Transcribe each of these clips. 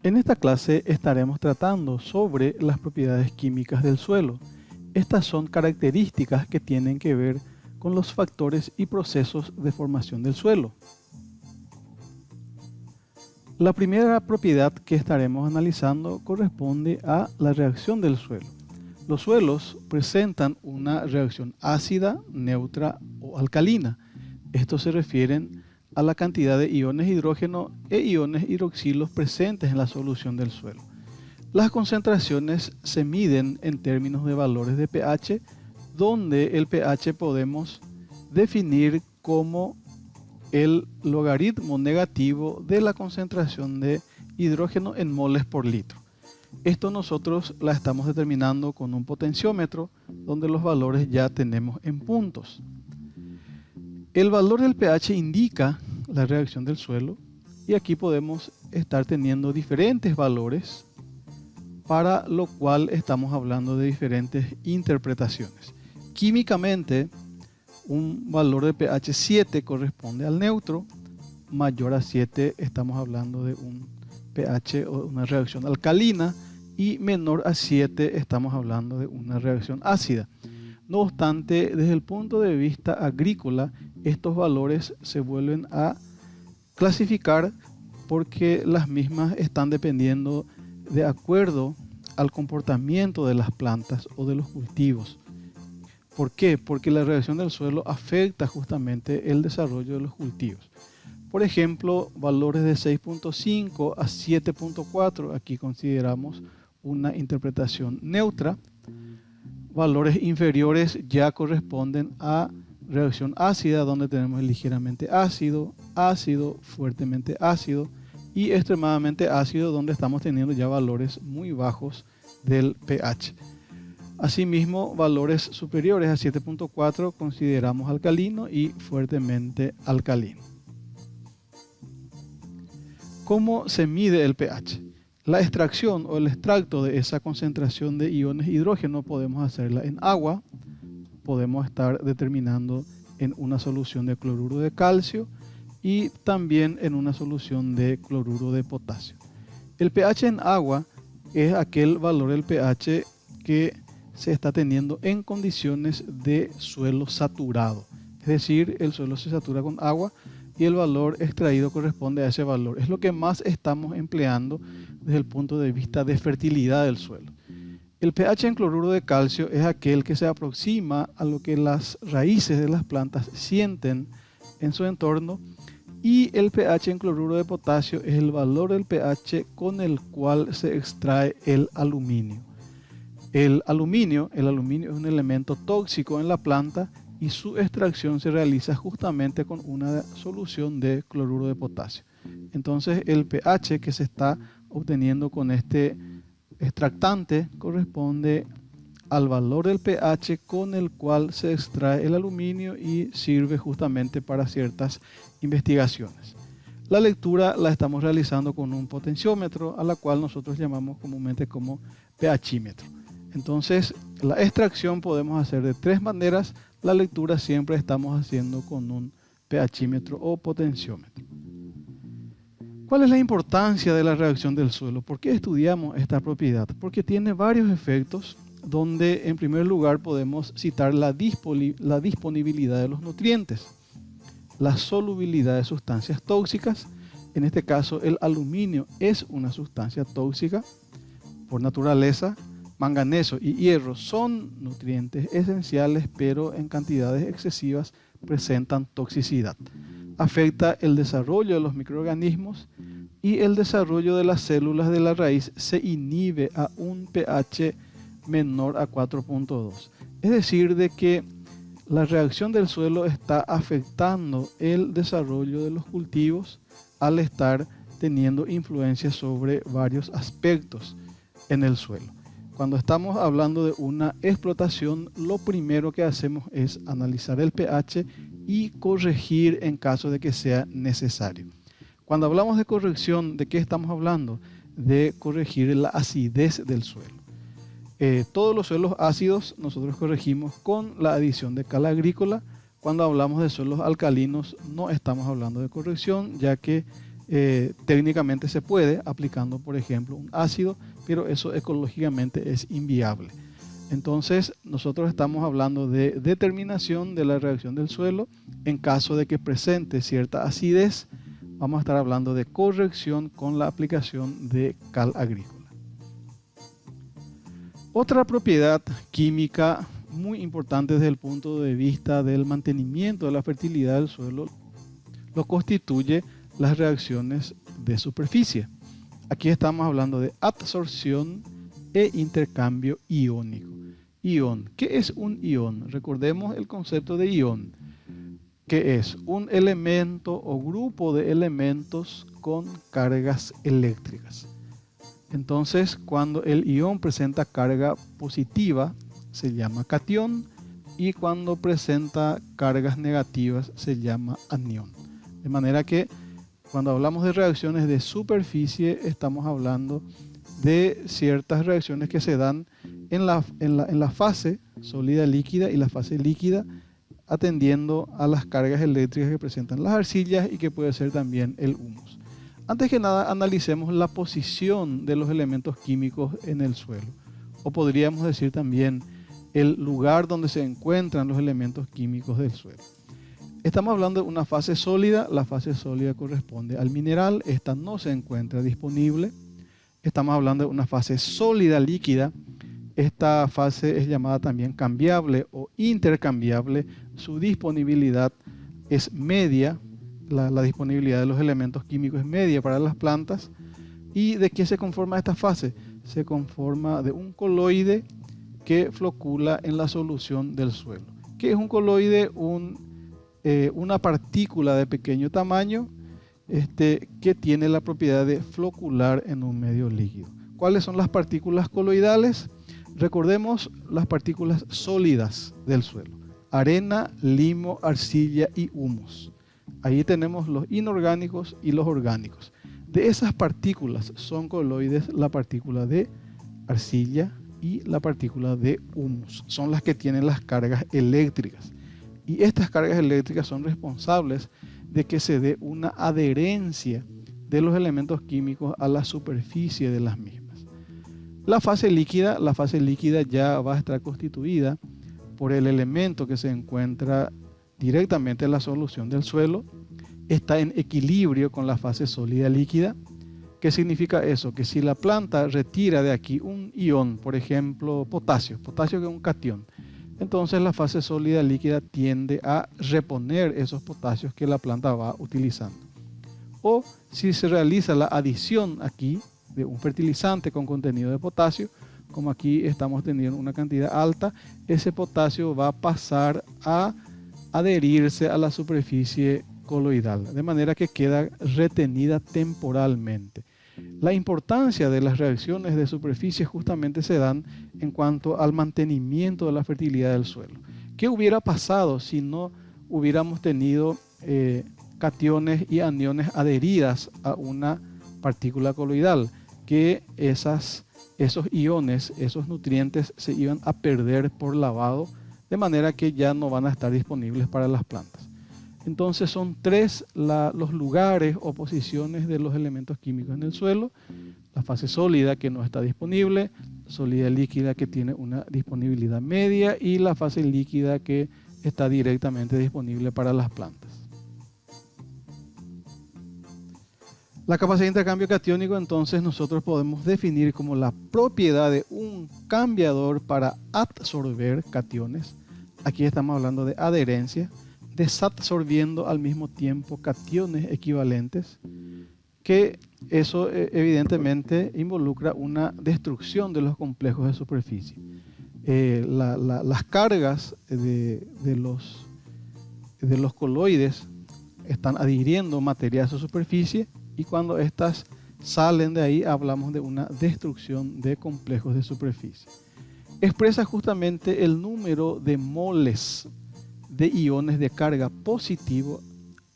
En esta clase estaremos tratando sobre las propiedades químicas del suelo. Estas son características que tienen que ver con los factores y procesos de formación del suelo. La primera propiedad que estaremos analizando corresponde a la reacción del suelo. Los suelos presentan una reacción ácida, neutra o alcalina. Estos se refieren a la cantidad de iones hidrógeno e iones hidroxilos presentes en la solución del suelo. Las concentraciones se miden en términos de valores de pH, donde el pH podemos definir como el logaritmo negativo de la concentración de hidrógeno en moles por litro. Esto nosotros la estamos determinando con un potenciómetro, donde los valores ya tenemos en puntos. El valor del pH indica la reacción del suelo y aquí podemos estar teniendo diferentes valores, para lo cual estamos hablando de diferentes interpretaciones. Químicamente, un valor de pH 7 corresponde al neutro, mayor a 7 estamos hablando de un pH o una reacción alcalina y menor a 7 estamos hablando de una reacción ácida. No obstante, desde el punto de vista agrícola, estos valores se vuelven a clasificar porque las mismas están dependiendo de acuerdo al comportamiento de las plantas o de los cultivos. ¿Por qué? Porque la reacción del suelo afecta justamente el desarrollo de los cultivos. Por ejemplo, valores de 6.5 a 7.4, aquí consideramos una interpretación neutra. Valores inferiores ya corresponden a reacción ácida, donde tenemos el ligeramente ácido, ácido, fuertemente ácido y extremadamente ácido, donde estamos teniendo ya valores muy bajos del pH. Asimismo, valores superiores a 7.4 consideramos alcalino y fuertemente alcalino. ¿Cómo se mide el pH? La extracción o el extracto de esa concentración de iones hidrógeno podemos hacerla en agua, podemos estar determinando en una solución de cloruro de calcio y también en una solución de cloruro de potasio. El pH en agua es aquel valor del pH que se está teniendo en condiciones de suelo saturado. Es decir, el suelo se satura con agua y el valor extraído corresponde a ese valor. Es lo que más estamos empleando desde el punto de vista de fertilidad del suelo. El pH en cloruro de calcio es aquel que se aproxima a lo que las raíces de las plantas sienten en su entorno, y el pH en cloruro de potasio es el valor del pH con el cual se extrae el aluminio. El aluminio es un elemento tóxico en la planta y su extracción se realiza justamente con una solución de cloruro de potasio. Entonces el pH que se está obteniendo con este extractante corresponde al valor del pH con el cual se extrae el aluminio y sirve justamente para ciertas investigaciones. La lectura la estamos realizando con un potenciómetro, a la cual nosotros llamamos comúnmente como pHímetro. Entonces, la extracción podemos hacer de tres maneras. La lectura siempre estamos haciendo con un pHímetro o potenciómetro. ¿Cuál es la importancia de la reacción del suelo? ¿Por qué estudiamos esta propiedad? Porque tiene varios efectos, donde en primer lugar podemos citar la disponibilidad de los nutrientes, la solubilidad de sustancias tóxicas. En este caso, el aluminio es una sustancia tóxica por naturaleza. Manganeso y hierro son nutrientes esenciales, pero en cantidades excesivas presentan toxicidad. Afecta el desarrollo de los microorganismos y el desarrollo de las células de la raíz se inhibe a un pH menor a 4.2. Es decir, de que la reacción del suelo está afectando el desarrollo de los cultivos al estar teniendo influencia sobre varios aspectos en el suelo. Cuando estamos hablando de una explotación, lo primero que hacemos es analizar el pH y corregir en caso de que sea necesario. Cuando hablamos de corrección, ¿de qué estamos hablando? De corregir la acidez del suelo. Todos los suelos ácidos nosotros corregimos con la adición de cal agrícola. Cuando hablamos de suelos alcalinos no estamos hablando de corrección, ya que Técnicamente se puede, aplicando por ejemplo un ácido, pero eso ecológicamente es inviable. Entonces nosotros estamos hablando de determinación de la reacción del suelo. En caso de que presente cierta acidez, vamos a estar hablando de corrección con la aplicación de cal agrícola. Otra propiedad química muy importante desde el punto de vista del mantenimiento de la fertilidad del suelo lo constituye las reacciones de superficie. Aquí estamos hablando de absorción e intercambio iónico. Ión. ¿Qué es un ión? Recordemos el concepto de ión, que es un elemento o grupo de elementos con cargas eléctricas. Entonces, cuando el ión presenta carga positiva, se llama catión, y cuando presenta cargas negativas, se llama anión. De manera que cuando hablamos de reacciones de superficie, estamos hablando de ciertas reacciones que se dan en la fase sólida líquida y la fase líquida, atendiendo a las cargas eléctricas que presentan las arcillas y que puede ser también el humus. Antes que nada, analicemos la posición de los elementos químicos en el suelo, o podríamos decir también el lugar donde se encuentran los elementos químicos del suelo. Estamos hablando de una fase sólida. La fase sólida corresponde al mineral. Esta no se encuentra disponible. Estamos hablando de una fase sólida líquida. Esta fase es llamada también cambiable o intercambiable. Su disponibilidad es media. La disponibilidad de los elementos químicos es media para las plantas. ¿Y de qué se conforma esta fase? Se conforma de un coloide que flocula en la solución del suelo. ¿Qué es un coloide? Una partícula de pequeño tamaño que tiene la propiedad de flocular en un medio líquido. ¿Cuáles son las partículas coloidales? Recordemos las partículas sólidas del suelo: arena, limo, arcilla y humus. Ahí tenemos los inorgánicos y los orgánicos. De esas partículas son coloides la partícula de arcilla y la partícula de humus. Son las que tienen las cargas eléctricas. Y estas cargas eléctricas son responsables de que se dé una adherencia de los elementos químicos a la superficie de las mismas. La fase líquida ya va a estar constituida por el elemento que se encuentra directamente en la solución del suelo. Está en equilibrio con la fase sólida líquida. ¿Qué significa eso? Que si la planta retira de aquí un ión, por ejemplo potasio que es un catión, entonces la fase sólida líquida tiende a reponer esos potasios que la planta va utilizando. O si se realiza la adición aquí de un fertilizante con contenido de potasio, como aquí estamos teniendo una cantidad alta, ese potasio va a pasar a adherirse a la superficie coloidal, de manera que queda retenida temporalmente. La importancia de las reacciones de superficie justamente se dan en cuanto al mantenimiento de la fertilidad del suelo. ¿Qué hubiera pasado si no hubiéramos tenido cationes y aniones adheridas a una partícula coloidal? Que esos iones, esos nutrientes se iban a perder por lavado, de manera que ya no van a estar disponibles para las plantas. Entonces son tres los lugares o posiciones de los elementos químicos en el suelo: la fase sólida, que no está disponible; sólida líquida, que tiene una disponibilidad media; y la fase líquida, que está directamente disponible para las plantas. La capacidad de intercambio catiónico, entonces, nosotros podemos definir como la propiedad de un cambiador para absorber cationes. Aquí estamos hablando de adherencia, desabsorbiendo al mismo tiempo cationes equivalentes, que eso evidentemente involucra una destrucción de los complejos de superficie. Las cargas de los coloides están adhiriendo materia a su superficie, y cuando estas salen de ahí hablamos de una destrucción de complejos de superficie. Expresa justamente el número de moles de iones de carga positivo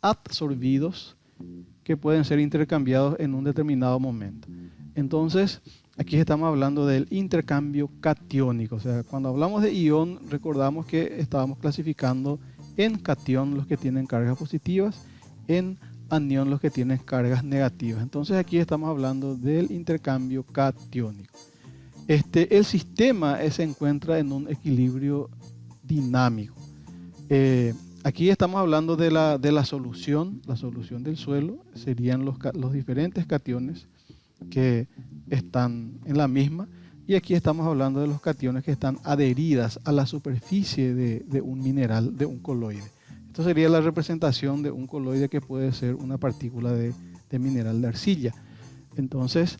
absorbidos que pueden ser intercambiados en un determinado momento. Entonces, aquí estamos hablando del intercambio catiónico. O sea, cuando hablamos de ión, recordamos que estábamos clasificando en catión los que tienen cargas positivas, en anión los que tienen cargas negativas. Entonces aquí estamos hablando del intercambio catiónico. El sistema se encuentra en un equilibrio dinámico. Aquí estamos hablando de la solución del suelo. Serían los diferentes cationes que están en la misma. Y aquí estamos hablando de los cationes que están adheridas a la superficie de un mineral, de un coloide. Esto sería la representación de un coloide que puede ser una partícula de mineral de arcilla. Entonces,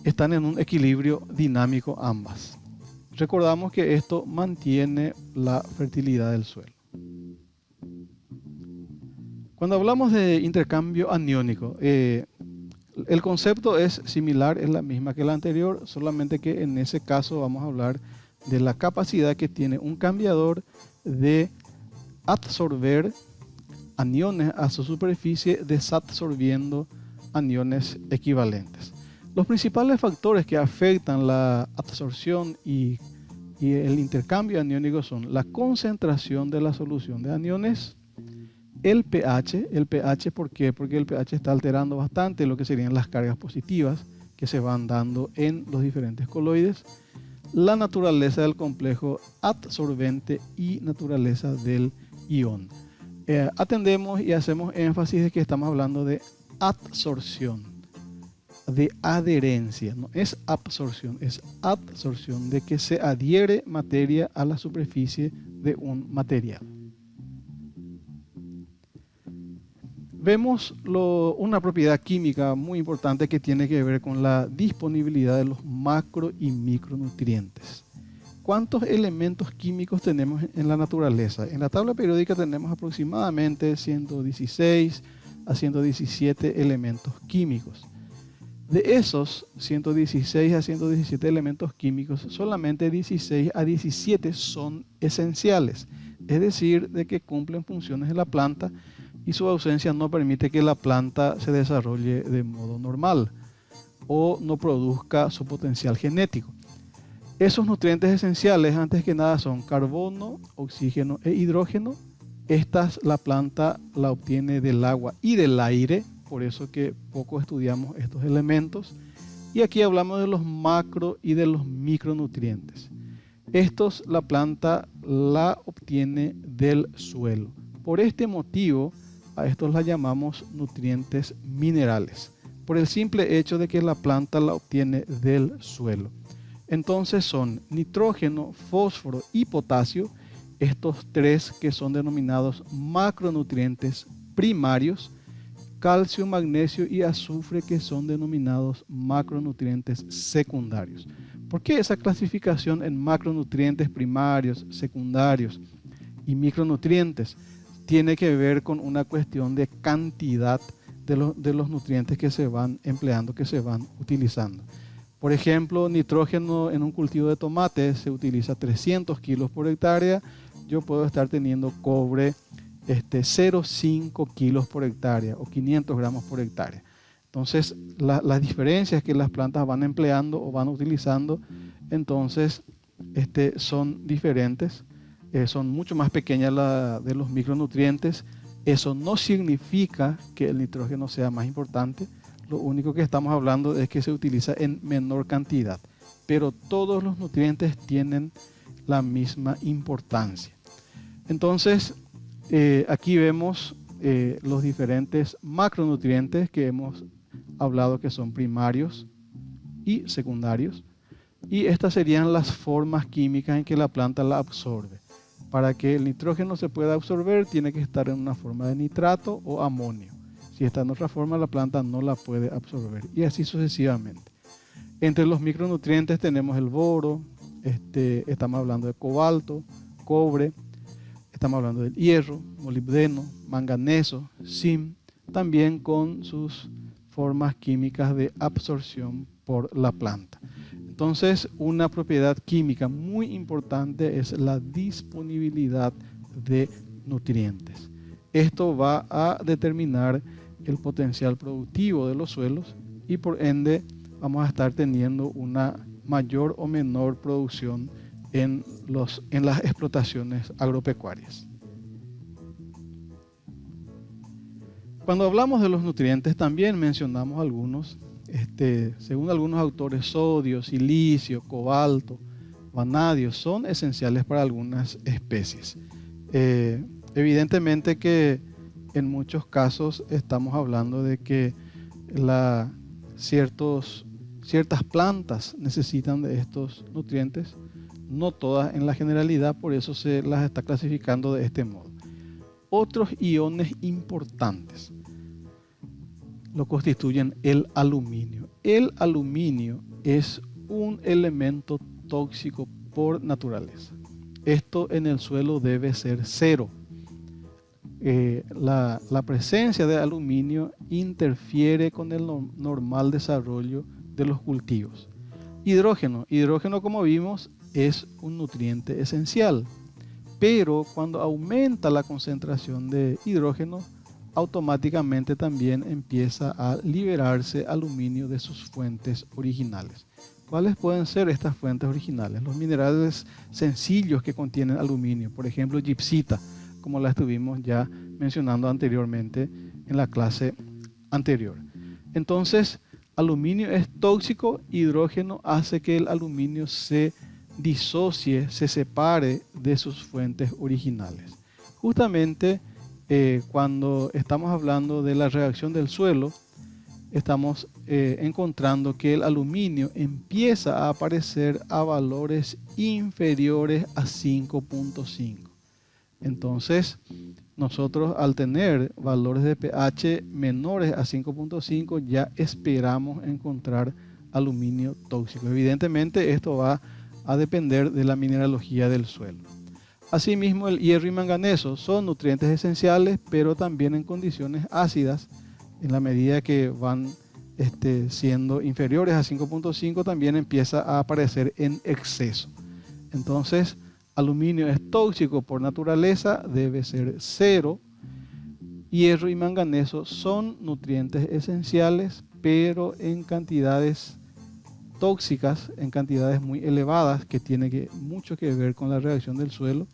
están en un equilibrio dinámico ambas. Recordamos que esto mantiene la fertilidad del suelo. Cuando hablamos de intercambio aniónico, el concepto es similar, es la misma que la anterior, solamente que en ese caso vamos a hablar de la capacidad que tiene un cambiador de absorber aniones a su superficie, desadsorbiendo aniones equivalentes. Los principales factores que afectan la absorción y el intercambio aniónico son la concentración de la solución de aniones, el pH, ¿por qué? Porque el pH está alterando bastante lo que serían las cargas positivas que se van dando en los diferentes coloides, la naturaleza del complejo absorbente y naturaleza del ion. Atendemos y hacemos énfasis de que estamos hablando de absorción, de adherencia, no es absorción, es absorción, de que se adhiere materia a la superficie de un material. Vemos una propiedad química muy importante que tiene que ver con la disponibilidad de los macro y micronutrientes. ¿Cuántos elementos químicos tenemos en la naturaleza? En la tabla periódica tenemos aproximadamente 116 a 117 elementos químicos. De esos 116 a 117 elementos químicos, solamente 16 a 17 son esenciales, es decir, de que cumplen funciones en la planta y su ausencia no permite que la planta se desarrolle de modo normal o no produzca su potencial genético. Esos nutrientes esenciales, antes que nada, son carbono, oxígeno e hidrógeno. La planta la obtiene del agua y del aire, por eso que poco estudiamos estos elementos. Y aquí hablamos de los macro y de los micronutrientes. Estos la planta la obtiene del suelo. Por este motivo, a estos la llamamos nutrientes minerales, por el simple hecho de que la planta la obtiene del suelo. Entonces son nitrógeno, fósforo y potasio, estos tres que son denominados macronutrientes primarios, calcio, magnesio y azufre que son denominados macronutrientes secundarios. ¿Por qué esa clasificación en macronutrientes primarios, secundarios y micronutrientes? Tiene que ver con una cuestión de cantidad de los nutrientes que se van empleando, que se van utilizando. Por ejemplo, nitrógeno en un cultivo de tomate se utiliza 300 kilos por hectárea. Yo puedo estar teniendo cobre 0,5 kilos por hectárea o 500 gramos por hectárea. Entonces, las diferencias que las plantas van empleando o van utilizando, entonces, son diferentes. Son mucho más pequeñas de los micronutrientes. Eso no significa que el nitrógeno sea más importante. Lo único que estamos hablando es que se utiliza en menor cantidad. Pero todos los nutrientes tienen la misma importancia. Entonces, aquí vemos los diferentes macronutrientes que hemos hablado que son primarios y secundarios. Y estas serían las formas químicas en que la planta la absorbe. Para que el nitrógeno se pueda absorber, tiene que estar en una forma de nitrato o amonio. Si está en otra forma, la planta no la puede absorber. Y así sucesivamente. Entre los micronutrientes tenemos el boro, estamos hablando de cobalto, cobre, estamos hablando del hierro, molibdeno, manganeso, zinc, también con sus formas químicas de absorción por la planta. Entonces, una propiedad química muy importante es la disponibilidad de nutrientes. Esto va a determinar el potencial productivo de los suelos y por ende vamos a estar teniendo una mayor o menor producción en las explotaciones agropecuarias. Cuando hablamos de los nutrientes también mencionamos algunos, según algunos autores, sodio, silicio, cobalto, vanadio son esenciales para algunas especies. Evidentemente que en muchos casos estamos hablando de que ciertas plantas necesitan de estos nutrientes, no todas en la generalidad, por eso se las está clasificando de este modo. Otros iones importantes lo constituyen el aluminio. El aluminio es un elemento tóxico por naturaleza. Esto en el suelo debe ser cero. La presencia de aluminio interfiere con el normal desarrollo de los cultivos. Hidrógeno como vimos es un nutriente esencial, pero cuando aumenta la concentración de hidrógeno, automáticamente también empieza a liberarse aluminio de sus fuentes originales. ¿Cuáles pueden ser estas fuentes originales? Los minerales sencillos que contienen aluminio, por ejemplo, gibbsita, como la estuvimos ya mencionando anteriormente en la clase anterior. Entonces, aluminio es tóxico, hidrógeno hace que el aluminio se disocie, se separe de sus fuentes originales. Justamente cuando estamos hablando de la reacción del suelo, estamos encontrando que el aluminio empieza a aparecer a valores inferiores a 5.5. Entonces, nosotros al tener valores de pH menores a 5.5 ya esperamos encontrar aluminio tóxico. Evidentemente esto va a depender de la mineralogía del suelo. Asimismo, el hierro y manganeso son nutrientes esenciales, pero también en condiciones ácidas. En la medida que van siendo inferiores a 5.5 también empieza a aparecer en exceso. Entonces, aluminio es tóxico por naturaleza, debe ser cero. Hierro y manganeso son nutrientes esenciales, pero en cantidades tóxicas, en cantidades muy elevadas, que tiene mucho que ver con la reacción del suelo,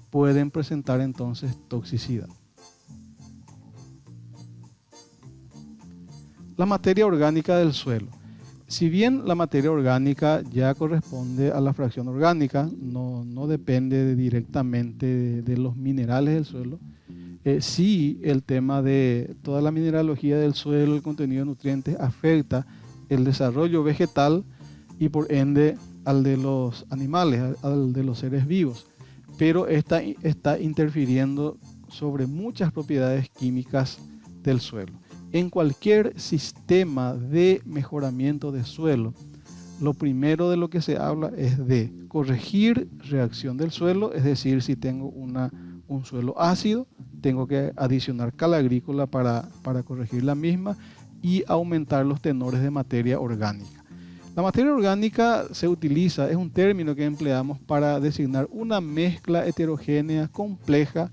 pueden presentar entonces toxicidad. La materia orgánica del suelo. Si bien la materia orgánica ya corresponde a la fracción orgánica, no depende directamente de los minerales del suelo, sí el tema de toda la mineralogía del suelo, el contenido de nutrientes, afecta el desarrollo vegetal y por ende al de los animales, al de los seres vivos. Pero está interfiriendo sobre muchas propiedades químicas del suelo. En cualquier sistema de mejoramiento de suelo, lo primero de lo que se habla es de corregir reacción del suelo, es decir, si tengo un suelo ácido, tengo que adicionar cal agrícola para corregir la misma y aumentar los tenores de materia orgánica. La materia orgánica se utiliza, es un término que empleamos para designar una mezcla heterogénea compleja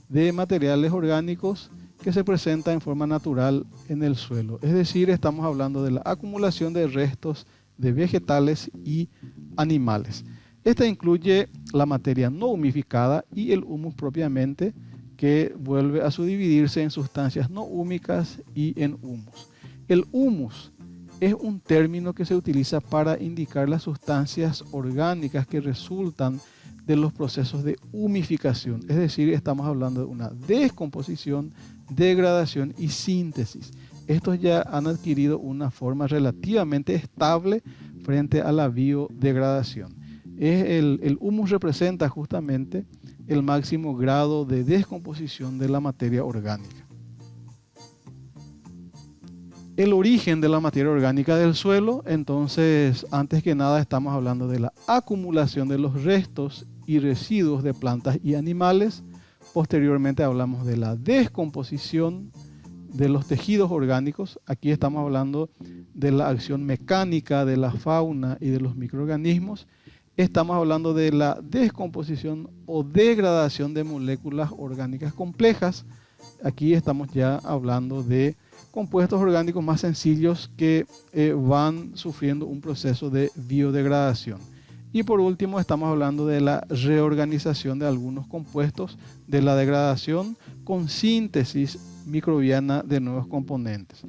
de materiales orgánicos que se presenta en forma natural en el suelo. Es decir, estamos hablando de la acumulación de restos de vegetales y animales. Esta incluye la materia no humificada y el humus propiamente, que vuelve a subdividirse en sustancias no húmicas y en humus. El humus es un término que se utiliza para indicar las sustancias orgánicas que resultan de los procesos de humificación. Es decir, estamos hablando de una descomposición, degradación y síntesis. Estos ya han adquirido una forma relativamente estable frente a la biodegradación. El humus representa justamente el máximo grado de descomposición de la materia orgánica. El origen de la materia orgánica del suelo, entonces, antes que nada estamos hablando de la acumulación de los restos y residuos de plantas y animales. Posteriormente hablamos de la descomposición de los tejidos orgánicos. Aquí estamos hablando de la acción mecánica de la fauna y de los microorganismos. Estamos hablando de la descomposición o degradación de moléculas orgánicas complejas. Aquí estamos ya hablando de compuestos orgánicos más sencillos que van sufriendo un proceso de biodegradación. Y por último estamos hablando de la reorganización de algunos compuestos, de la degradación con síntesis microbiana de nuevos componentes.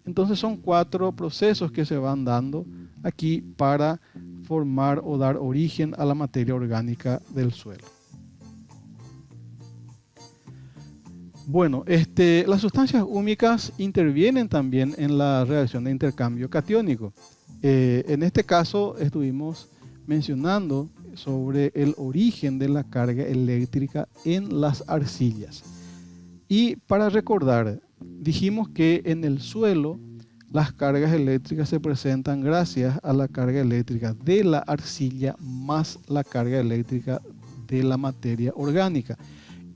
Entonces son 4 procesos que se van dando aquí para formar o dar origen a la materia orgánica del suelo. Bueno, las sustancias húmicas intervienen también en la reacción de intercambio catiónico. En este caso estuvimos mencionando sobre el origen de la carga eléctrica en las arcillas. Y para recordar, dijimos que en el suelo las cargas eléctricas se presentan gracias a la carga eléctrica de la arcilla más la carga eléctrica de la materia orgánica.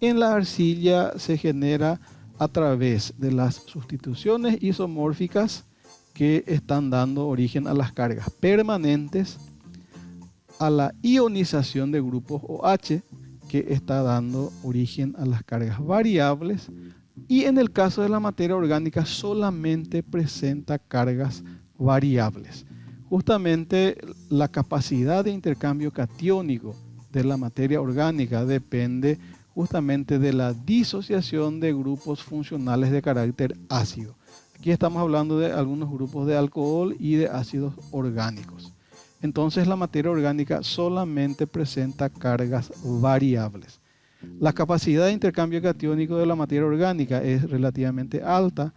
En la arcilla se genera a través de las sustituciones isomórficas que están dando origen a las cargas permanentes, a la ionización de grupos OH que está dando origen a las cargas variables, y en el caso de la materia orgánica solamente presenta cargas variables. Justamente la capacidad de intercambio catiónico de la materia orgánica depende justamente de la disociación de grupos funcionales de carácter ácido. Aquí estamos hablando de algunos grupos de alcohol y de ácidos orgánicos. Entonces la materia orgánica solamente presenta cargas variables. La capacidad de intercambio catiónico de la materia orgánica es relativamente alta,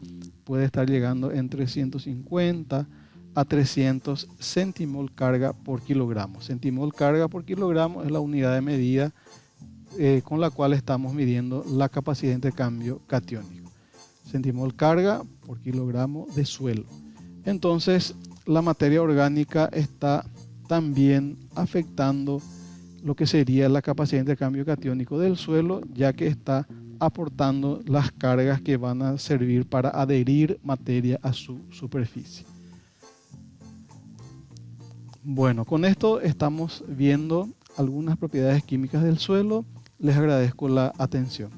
puede estar llegando entre 150 a 300 centimol carga por kilogramo. Centimol carga por kilogramo es la unidad de medida con la cual estamos midiendo la capacidad de intercambio catiónico. Centimol carga por kilogramo de suelo. Entonces la materia orgánica está también afectando lo que sería la capacidad de intercambio catiónico del suelo, ya que está aportando las cargas que van a servir para adherir materia a su superficie. Bueno, con esto estamos viendo algunas propiedades químicas del suelo. Les agradezco la atención.